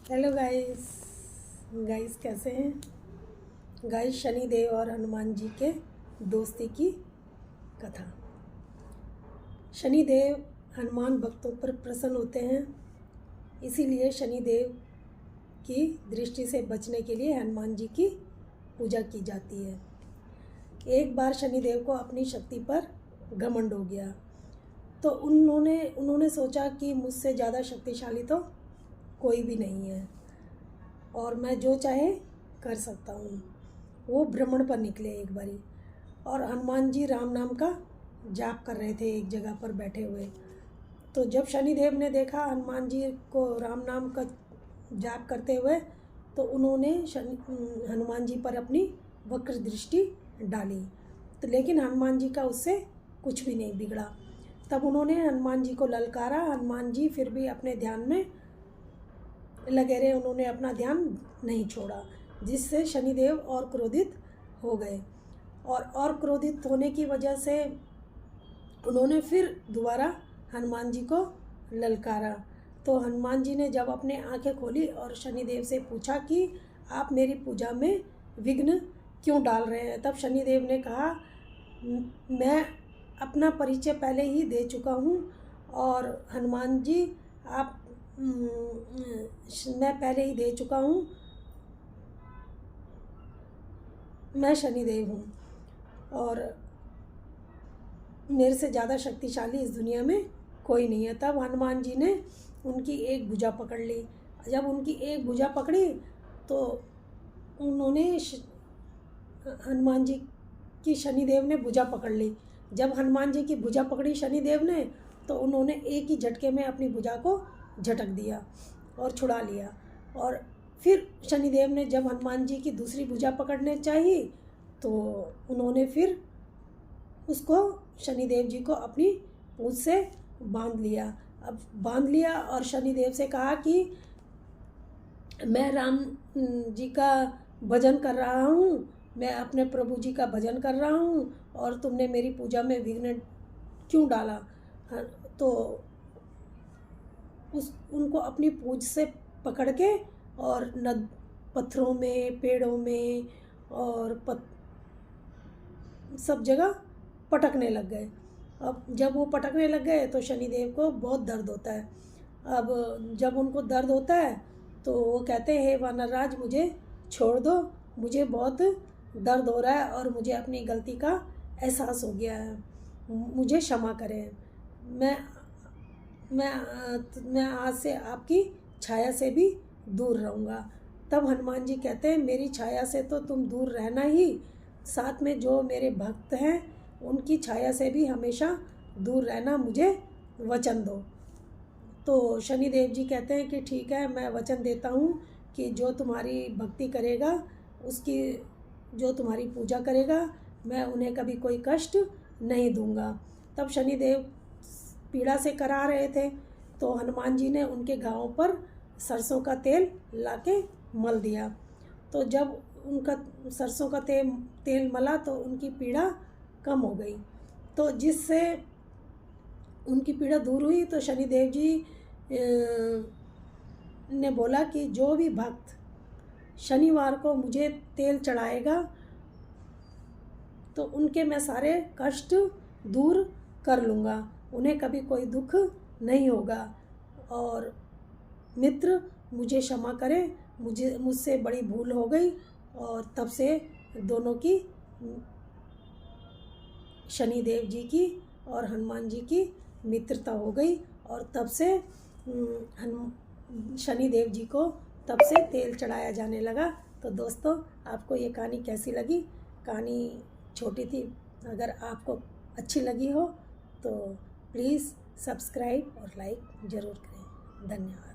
Hello guys. Guys कैसे हैं guys? Shanidev और हनुमान जी के दोस्ती की कथा। शनिदेव हनुमान भक्तों पर प्रसन्न होते हैं, इसीलिए शनिदेव की दृष्टि से बचने के लिए हनुमान जी की पूजा की जाती है। एक बार शनिदेव को अपनी शक्ति पर घमंड हो गया, तो उन्होंने सोचा कि मुझसे ज़्यादा शक्तिशाली तो कोई भी नहीं है और मैं जो चाहे कर सकता हूँ। वो भ्रमण पर निकले एक बारी, और हनुमान जी राम नाम का जाप कर रहे थे एक जगह पर बैठे हुए। तो जब शनिदेव ने देखा हनुमान जी को राम नाम का जाप करते हुए, तो उन्होंने हनुमान जी पर अपनी वक्र दृष्टि डाली। तो लेकिन हनुमान जी का उससे कुछ भी नहीं बिगड़ा। तब उन्होंने हनुमान जी को ललकारा। हनुमान जी फिर भी अपने ध्यान में लगे रहे, उन्होंने अपना ध्यान नहीं छोड़ा, जिससे शनिदेव और क्रोधित हो गए। और क्रोधित होने की वजह से उन्होंने फिर दोबारा हनुमान जी को ललकारा। तो हनुमान जी ने जब अपने आंखें खोली और शनिदेव से पूछा कि आप मेरी पूजा में विघ्न क्यों डाल रहे हैं, तब शनिदेव ने कहा, मैं अपना परिचय पहले ही दे चुका हूँ और हनुमान जी आप मैं पहले ही दे चुका हूँ, मैं शनिदेव हूँ और मेरे से ज़्यादा शक्तिशाली इस दुनिया में कोई नहीं है। तब हनुमान जी ने उनकी एक भुजा पकड़ ली। जब उनकी एक भुजा पकड़ी तो उन्होंने हनुमान जी की शनिदेव ने भुजा पकड़ ली। जब हनुमान जी की भुजा पकड़ी शनिदेव ने, तो उन्होंने एक ही झटके में अपनी भुजा को झटक दिया और छुड़ा लिया। और फिर शनिदेव ने जब हनुमान जी की दूसरी भुजा पकड़ने चाहिए, तो उन्होंने फिर उसको शनिदेव जी को अपनी पूंछ से बांध लिया और शनिदेव से कहा कि मैं राम जी का भजन कर रहा हूँ, मैं अपने प्रभु जी का भजन कर रहा हूँ और तुमने मेरी पूजा में विघ्न क्यों डाला। तो उनको अपनी पूंछ से पकड़ के और पत्थरों में, पेड़ों में और सब जगह पटकने लग गए। अब जब वो पटकने लग गए तो शनिदेव को बहुत दर्द होता है। अब जब उनको दर्द होता है तो वो कहते हैं, हे वानरराज, मुझे छोड़ दो, मुझे बहुत दर्द हो रहा है और मुझे अपनी गलती का एहसास हो गया है, मुझे क्षमा करें। मैं आज से आपकी छाया से भी दूर रहूँगा। तब हनुमान जी कहते हैं, मेरी छाया से तो तुम दूर रहना ही, साथ में जो मेरे भक्त हैं उनकी छाया से भी हमेशा दूर रहना, मुझे वचन दो। तो शनिदेव जी कहते हैं कि ठीक है, मैं वचन देता हूँ कि जो तुम्हारी भक्ति करेगा, उसकी जो तुम्हारी पूजा करेगा, मैं उन्हें कभी कोई कष्ट नहीं दूंगा। तब शनिदेव पीड़ा से करा रहे थे, तो हनुमान जी ने उनके घावों पर सरसों का तेल लाके मल दिया। तो जब उनका सरसों का तेल मला तो उनकी पीड़ा कम हो गई। तो जिससे उनकी पीड़ा दूर हुई, तो शनिदेव जी ने बोला कि जो भी भक्त शनिवार को मुझे तेल चढ़ाएगा तो उनके मैं सारे कष्ट दूर कर लूँगा, उन्हें कभी कोई दुख नहीं होगा। और मित्र, मुझे क्षमा करें, मुझसे बड़ी भूल हो गई। और तब से दोनों की, शनिदेव जी की और हनुमान जी की मित्रता हो गई और तब से शनिदेव जी को तब से तेल चढ़ाया जाने लगा। तो दोस्तों, आपको ये कहानी कैसी लगी? कहानी छोटी थी, अगर आपको अच्छी लगी हो तो प्लीज़ सब्सक्राइब और लाइक ज़रूर करें। धन्यवाद।